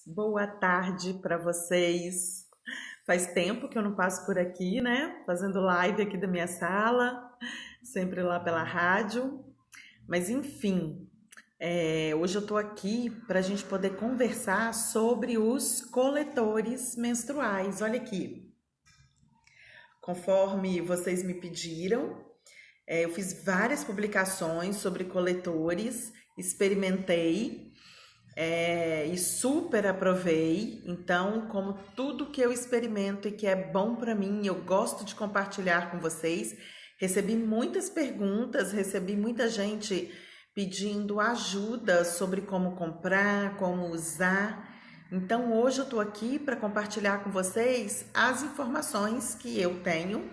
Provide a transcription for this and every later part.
Boa tarde para vocês. Faz tempo que eu não passo por aqui, né? Fazendo live aqui da minha sala, sempre lá pela rádio. Mas enfim, hoje eu tô aqui para a gente poder conversar sobre os coletores menstruais. Olha aqui, conforme vocês me pediram, eu fiz várias publicações sobre coletores, experimentei. E super aprovei. Então, como tudo que eu experimento e que é bom para mim, eu gosto de compartilhar com vocês. Recebi muitas perguntas, recebi muita gente pedindo ajuda sobre como comprar, como usar. Então, hoje eu estou aqui para compartilhar com vocês as informações que eu tenho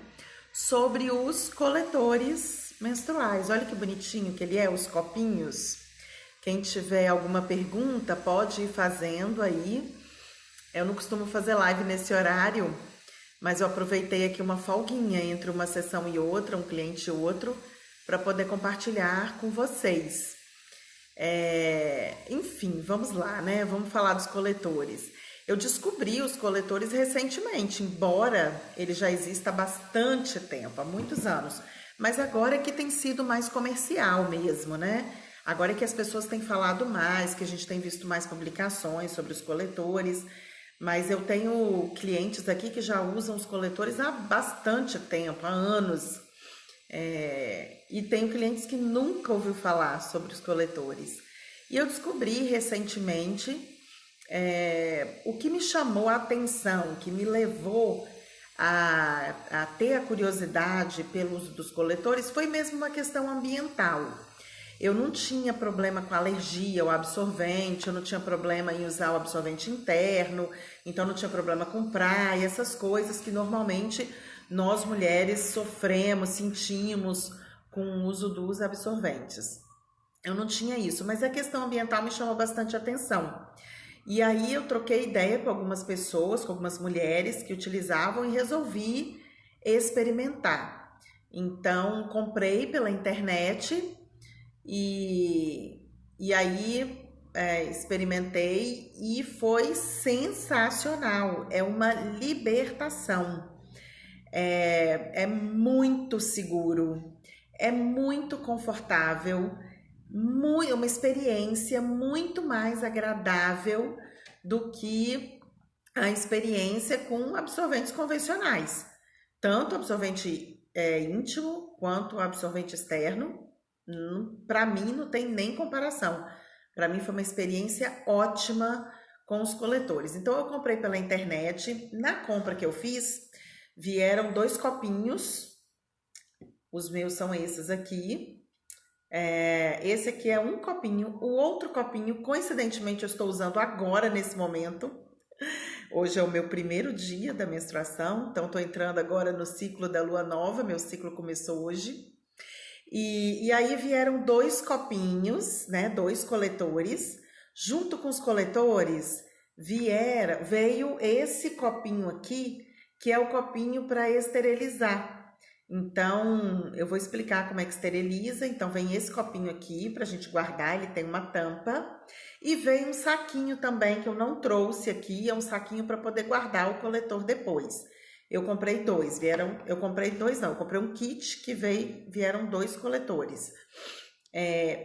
sobre os coletores menstruais. Olha que bonitinho que ele é, os copinhos. Quem tiver alguma pergunta, pode ir fazendo aí. Eu não costumo fazer live nesse horário, mas eu aproveitei aqui uma folguinha entre uma sessão e outra, um cliente e outro, para poder compartilhar com vocês. Enfim, vamos lá, né? Vamos falar dos coletores. Eu descobri os coletores recentemente, embora ele já exista há bastante tempo, há muitos anos. Mas agora é que tem sido mais comercial mesmo, né? Agora é que as pessoas têm falado mais, que a gente tem visto mais publicações sobre os coletores. Mas eu tenho clientes aqui que já usam os coletores há bastante tempo, há anos. E tenho clientes que nunca ouviu falar sobre os coletores. E eu descobri recentemente o que me chamou a atenção, que me levou a ter a curiosidade pelo uso dos coletores, foi mesmo uma questão ambiental. Eu não tinha problema com alergia ao absorvente, eu não tinha problema em usar o absorvente interno, então não tinha problema com praia, essas coisas que normalmente nós mulheres sofremos, sentimos com o uso dos absorventes. Eu não tinha isso, mas a questão ambiental me chamou bastante atenção. E aí eu troquei ideia com algumas pessoas, com algumas mulheres que utilizavam e resolvi experimentar. Então comprei pela internet e aí experimentei e foi sensacional. É uma libertação. É muito seguro, é muito confortável, uma experiência muito mais agradável do que a experiência com absorventes convencionais. Tanto absorvente íntimo quanto absorvente externo, para mim não tem nem comparação. Para mim foi uma experiência ótima com os coletores. Então eu comprei pela internet. Na compra que eu fiz, vieram 2 copinhos. Os meus são esses aqui. Esse aqui é um copinho. O outro copinho, coincidentemente, eu estou usando agora, nesse momento. Hoje é o meu primeiro dia da menstruação, então estou entrando agora no ciclo da lua nova. Meu ciclo começou hoje. E aí vieram 2 copinhos, né? 2 coletores. Junto com os coletores veio esse copinho aqui, que é o copinho para esterilizar. Então, eu vou explicar como é que esteriliza. Então, vem esse copinho aqui para a gente guardar, ele tem uma tampa. E vem um saquinho também, que eu não trouxe aqui, é um saquinho para poder guardar o coletor depois. Eu comprei dois, eu comprei dois não, eu comprei um kit que vieram 2 coletores.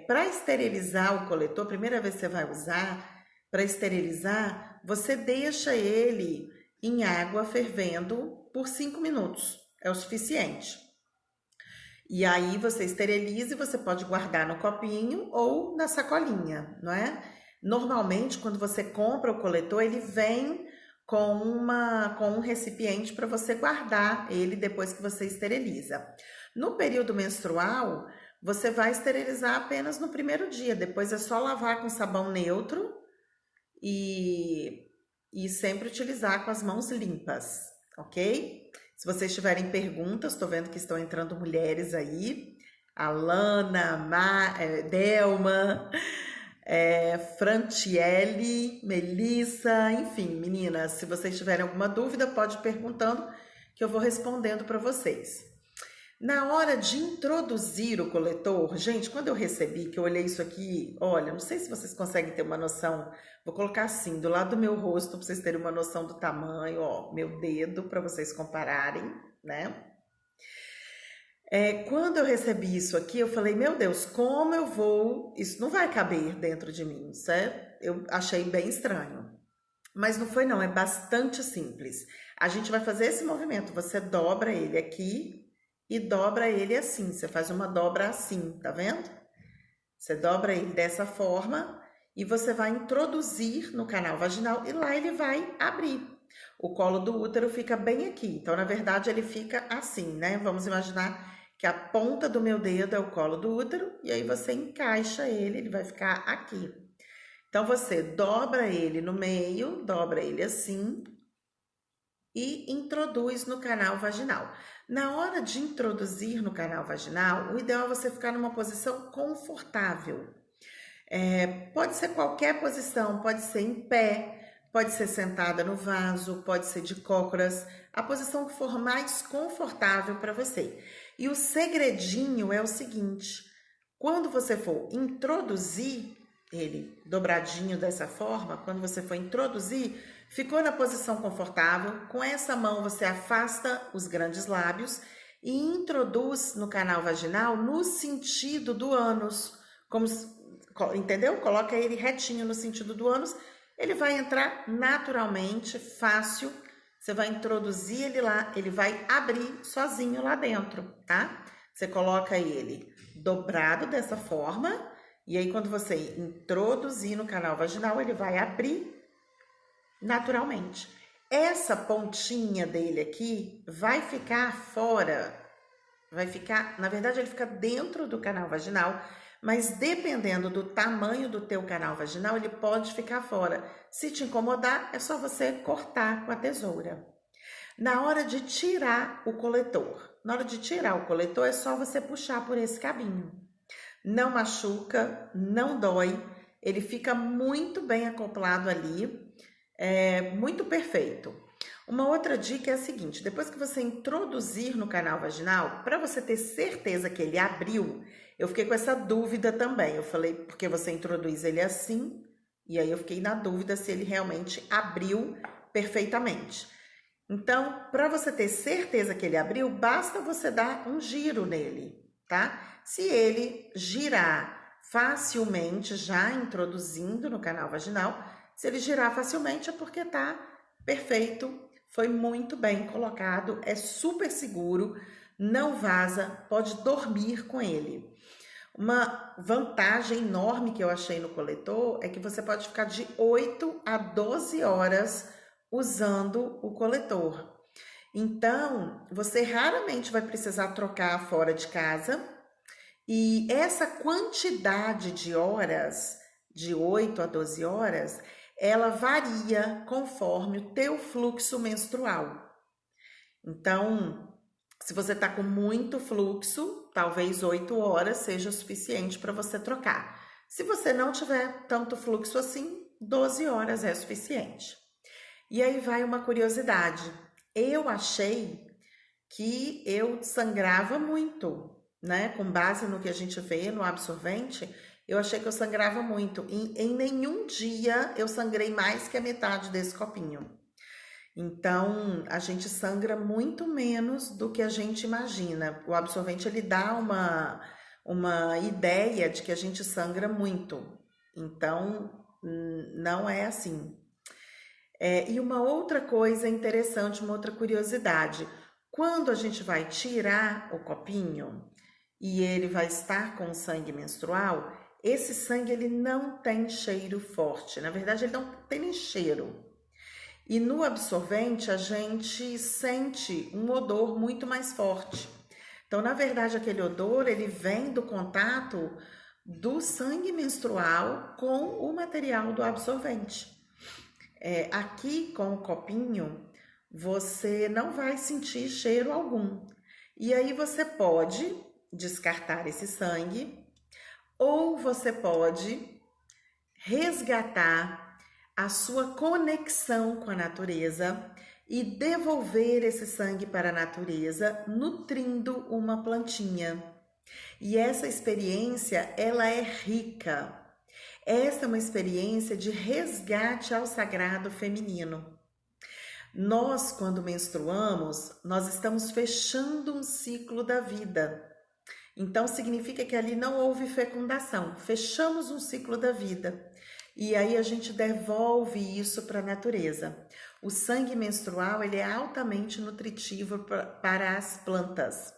Para esterilizar o coletor, primeira vez que você vai usar, para esterilizar, você deixa ele em água fervendo por 5 minutos, é o suficiente. E aí você esteriliza e você pode guardar no copinho ou na sacolinha, não é? Normalmente, quando você compra o coletor, ele vem com um recipiente para você guardar ele depois que você esteriliza. No período menstrual, você vai esterilizar apenas no primeiro dia, depois é só lavar com sabão neutro e sempre utilizar com as mãos limpas, ok? Se vocês tiverem perguntas, estou vendo que estão entrando mulheres aí, Alana, Delma, Frantiele, Melissa, enfim, meninas, se vocês tiverem alguma dúvida, pode ir perguntando que eu vou respondendo para vocês. Na hora de introduzir o coletor, gente, quando eu recebi, que eu olhei isso aqui, olha, não sei se vocês conseguem ter uma noção, vou colocar assim, do lado do meu rosto, para vocês terem uma noção do tamanho, ó, meu dedo, para vocês compararem, né? Quando eu recebi isso aqui, eu falei, meu Deus, como eu vou, isso não vai caber dentro de mim, certo? Eu achei bem estranho. Mas não foi não, é bastante simples. A gente vai fazer esse movimento, você dobra ele aqui e dobra ele assim, você faz uma dobra assim, tá vendo? Você dobra ele dessa forma e você vai introduzir no canal vaginal e lá ele vai abrir. O colo do útero fica bem aqui, então na verdade ele fica assim, né? Vamos imaginar que a ponta do meu dedo é o colo do útero e aí você encaixa ele vai ficar aqui. Então você dobra ele no meio, dobra ele assim e introduz no canal vaginal. Na hora de introduzir no canal vaginal, o ideal é você ficar numa posição confortável. Pode ser qualquer posição, pode ser em pé, pode ser sentada no vaso, pode ser de cócoras, a posição que for mais confortável para você. E o segredinho é o seguinte: quando você for introduzir ele dobradinho dessa forma, quando você for introduzir, ficou na posição confortável, com essa mão você afasta os grandes lábios e introduz no canal vaginal no sentido do ânus, como entendeu? Coloca ele retinho no sentido do ânus, ele vai entrar naturalmente, fácil. Você vai introduzir ele lá, ele vai abrir sozinho lá dentro, tá? Você coloca ele dobrado dessa forma, e aí quando você introduzir no canal vaginal, ele vai abrir naturalmente. Essa pontinha dele aqui vai ficar fora, vai ficar, na verdade ele fica dentro do canal vaginal, mas dependendo do tamanho do teu canal vaginal, ele pode ficar fora. Se te incomodar, é só você cortar com a tesoura. Na hora de tirar o coletor, é só você puxar por esse cabinho. Não machuca, não dói, ele fica muito bem acoplado ali, muito perfeito. Uma outra dica é a seguinte: depois que você introduzir no canal vaginal, para você ter certeza que ele abriu, eu fiquei com essa dúvida também. Eu falei, porque você introduz ele assim, e aí eu fiquei na dúvida se ele realmente abriu perfeitamente. Então, para você ter certeza que ele abriu, basta você dar um giro nele, tá? Se ele girar facilmente, já introduzindo no canal vaginal, se ele girar facilmente é porque tá perfeito, foi muito bem colocado, é super seguro, não vaza, pode dormir com ele. Uma vantagem enorme que eu achei no coletor é que você pode ficar de 8 a 12 horas usando o coletor. Então, você raramente vai precisar trocar fora de casa. E essa quantidade de horas, de 8 a 12 horas, ela varia conforme o teu fluxo menstrual. Então, se você está com muito fluxo, talvez 8 horas seja o suficiente para você trocar. Se você não tiver tanto fluxo assim, 12 horas é suficiente. E aí vai uma curiosidade. Eu achei que eu sangrava muito, né? Com base no que a gente vê no absorvente, eu achei que eu sangrava muito. Em nenhum dia eu sangrei mais que a metade desse copinho. Então, a gente sangra muito menos do que a gente imagina. O absorvente, ele dá uma ideia de que a gente sangra muito. Então, não é assim. E uma outra coisa interessante, uma outra curiosidade. Quando a gente vai tirar o copinho e ele vai estar com sangue menstrual, esse sangue ele não tem cheiro forte. Na verdade, ele não tem nem cheiro. E no absorvente a gente sente um odor muito mais forte. Então, na verdade, aquele odor ele vem do contato do sangue menstrual com o material do absorvente. Aqui com o copinho, você não vai sentir cheiro algum. E aí você pode descartar esse sangue ou você pode resgatar a sua conexão com a natureza e devolver esse sangue para a natureza, nutrindo uma plantinha. E essa experiência, ela é rica. Essa é uma experiência de resgate ao sagrado feminino. Nós, quando menstruamos, nós estamos fechando um ciclo da vida. Então, significa que ali não houve fecundação. Fechamos um ciclo da vida. E aí a gente devolve isso para a natureza. O sangue menstrual, ele é altamente nutritivo para as plantas.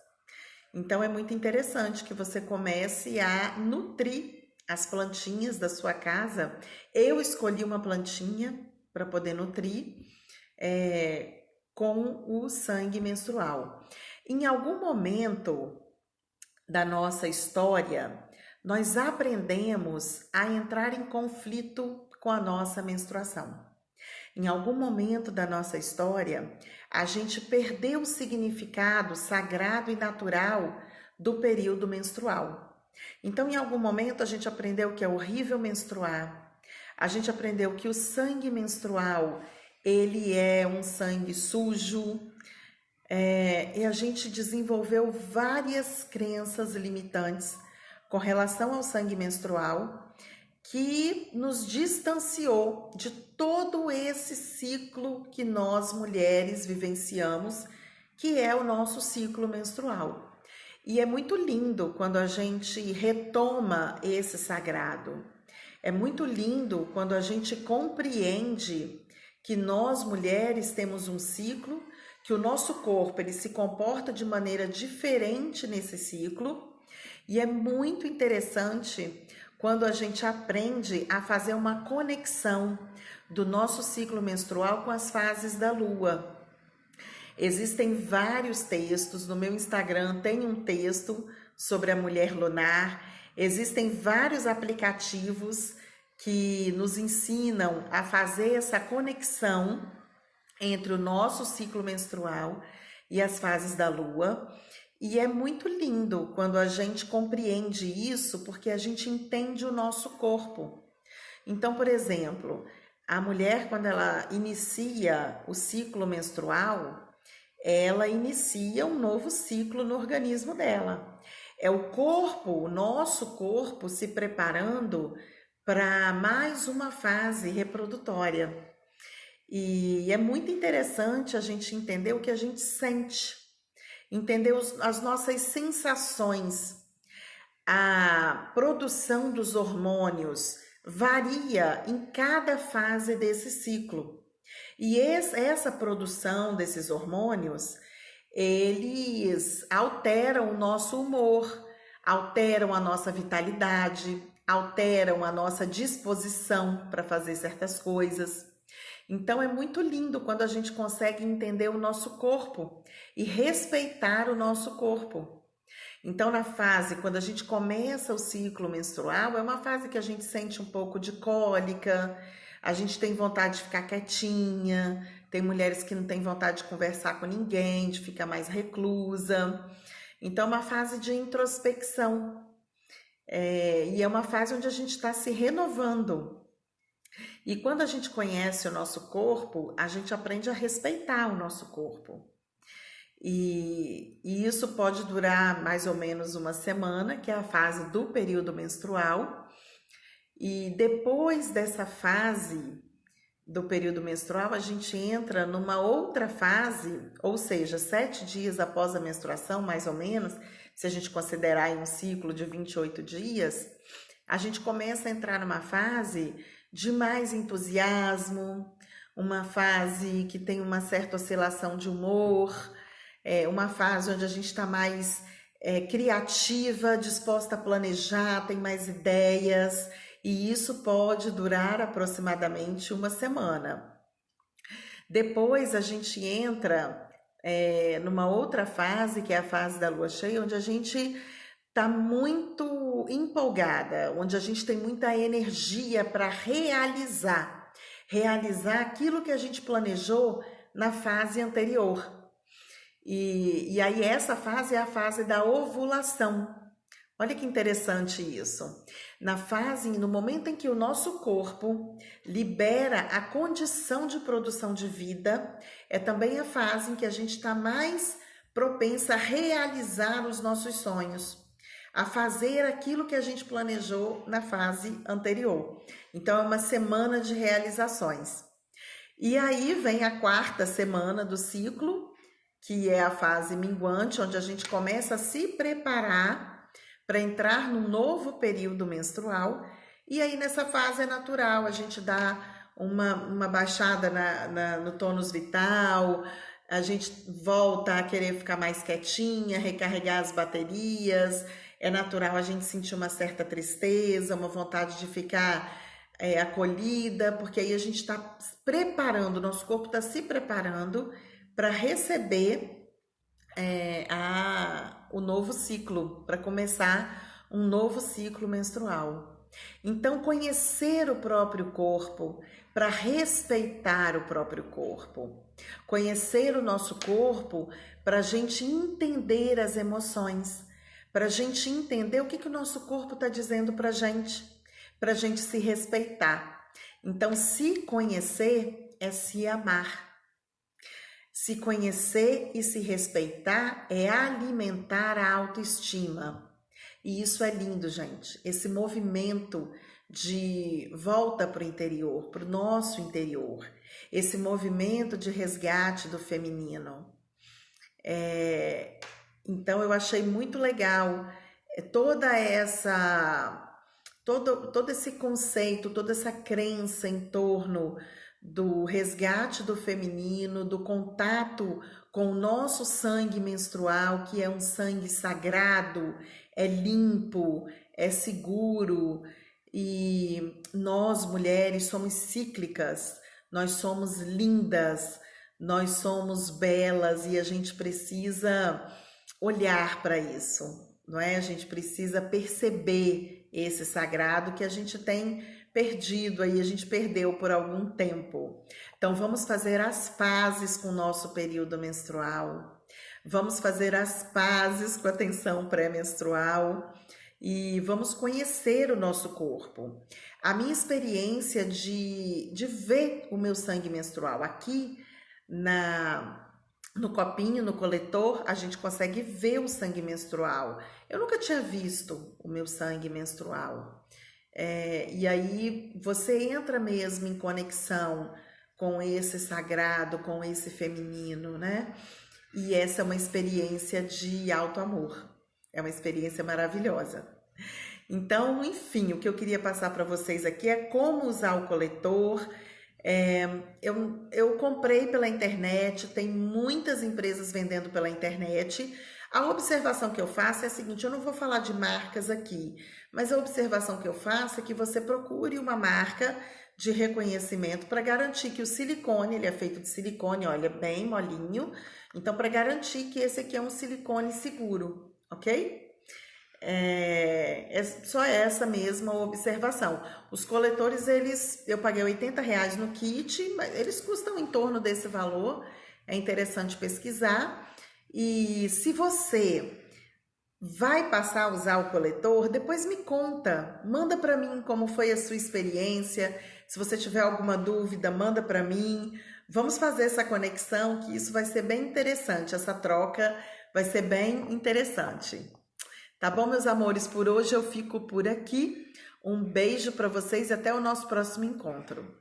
Então, é muito interessante que você comece a nutrir as plantinhas da sua casa. Eu escolhi uma plantinha para poder nutrir com o sangue menstrual. Em algum momento da nossa história, nós aprendemos a entrar em conflito com a nossa menstruação. Em algum momento da nossa história, a gente perdeu o significado sagrado e natural do período menstrual. Então, em algum momento, a gente aprendeu que é horrível menstruar. A gente aprendeu que o sangue menstrual, ele é um sangue sujo. E a gente desenvolveu várias crenças limitantes com relação ao sangue menstrual, que nos distanciou de todo esse ciclo que nós mulheres vivenciamos, que é o nosso ciclo menstrual. E é muito lindo quando a gente retoma esse sagrado. É muito lindo quando a gente compreende que nós mulheres temos um ciclo, que o nosso corpo ele se comporta de maneira diferente nesse ciclo, e é muito interessante quando a gente aprende a fazer uma conexão do nosso ciclo menstrual com as fases da lua. Existem vários textos, no meu Instagram tem um texto sobre a mulher lunar, existem vários aplicativos que nos ensinam a fazer essa conexão entre o nosso ciclo menstrual e as fases da lua. E é muito lindo quando a gente compreende isso, porque a gente entende o nosso corpo. Então, por exemplo, a mulher, quando ela inicia o ciclo menstrual, ela inicia um novo ciclo no organismo dela. É o corpo, o nosso corpo, se preparando para mais uma fase reprodutória. E é muito interessante a gente entender o que a gente sente, entender as nossas sensações. A produção dos hormônios varia em cada fase desse ciclo. E essa produção desses hormônios, eles alteram o nosso humor, alteram a nossa vitalidade, alteram a nossa disposição para fazer certas coisas. Então é muito lindo quando a gente consegue entender o nosso corpo e respeitar o nosso corpo. Então, na fase, quando a gente começa o ciclo menstrual, é uma fase que a gente sente um pouco de cólica, a gente tem vontade de ficar quietinha, tem mulheres que não têm vontade de conversar com ninguém, de ficar mais reclusa. Então, é uma fase de introspecção. E é uma fase onde a gente está se renovando. E quando a gente conhece o nosso corpo, a gente aprende a respeitar o nosso corpo. E isso pode durar mais ou menos uma semana, que é a fase do período menstrual. E depois dessa fase do período menstrual, a gente entra numa outra fase, ou seja, 7 dias após a menstruação, mais ou menos, se a gente considerar um ciclo de 28 dias, a gente começa a entrar numa fase de mais entusiasmo, uma fase que tem uma certa oscilação de humor, uma fase onde a gente está mais criativa, disposta a planejar, tem mais ideias, e isso pode durar aproximadamente uma semana. Depois a gente entra numa outra fase, que é a fase da lua cheia, onde a gente está muito empolgada, onde a gente tem muita energia para realizar aquilo que a gente planejou na fase anterior. E aí essa fase é a fase da ovulação, Olha que interessante isso. No momento em que o nosso corpo libera a condição de produção de vida, é também a fase em que a gente está mais propensa a realizar os nossos sonhos, a fazer aquilo que a gente planejou na fase anterior. Então, é uma semana de realizações. E aí vem a quarta semana do ciclo, que é a fase minguante, onde a gente começa a se preparar para entrar num novo período menstrual. E aí nessa fase é natural, a gente dá uma baixada no tônus vital, a gente volta a querer ficar mais quietinha, recarregar as baterias. É natural a gente sentir uma certa tristeza, uma vontade de ficar acolhida, porque aí a gente está preparando, o nosso corpo está se preparando para receber o novo ciclo, para começar um novo ciclo menstrual. Então, conhecer o próprio corpo para respeitar o próprio corpo. Conhecer o nosso corpo para a gente entender as emoções, para a gente entender o que o nosso corpo está dizendo para a gente se respeitar. Então, se conhecer é se amar. Se conhecer e se respeitar é alimentar a autoestima. E isso é lindo, gente. Esse movimento de volta para o interior, para o nosso interior. Esse movimento de resgate do feminino. Então, eu achei muito legal todo esse conceito, toda essa crença em torno do resgate do feminino, do contato com o nosso sangue menstrual, que é um sangue sagrado, é limpo, é seguro, e nós mulheres somos cíclicas, nós somos lindas, nós somos belas e a gente precisa olhar para isso, não é? A gente precisa perceber esse sagrado que a gente tem perdido aí, a gente perdeu por algum tempo. Então, vamos fazer as pazes com o nosso período menstrual, vamos fazer as pazes com a tensão pré-menstrual e vamos conhecer o nosso corpo. A minha experiência de ver o meu sangue menstrual aqui no copinho, no coletor, a gente consegue ver o sangue menstrual. Eu nunca tinha visto o meu sangue menstrual. E aí você entra mesmo em conexão com esse sagrado, com esse feminino, né? E essa é uma experiência de alto amor. É uma experiência maravilhosa. Então, enfim, o que eu queria passar para vocês aqui é como usar o coletor. Eu comprei pela internet, tem muitas empresas vendendo pela internet. A observação que eu faço é a seguinte: eu não vou falar de marcas aqui, mas a observação que eu faço é que você procure uma marca de reconhecimento para garantir que o silicone, ele é feito de silicone, olha, bem molinho. Então, para garantir que esse aqui é um silicone seguro, ok? É só essa mesma observação. Os coletores, eu paguei R$ 80 no kit, mas eles custam em torno desse valor. É interessante pesquisar. E se você vai passar a usar o coletor, depois me conta, manda para mim como foi a sua experiência. Se você tiver alguma dúvida, manda para mim. Vamos fazer essa conexão, que isso vai ser bem interessante. Essa troca vai ser bem interessante. Tá bom, meus amores? Por hoje eu fico por aqui. Um beijo para vocês e até o nosso próximo encontro.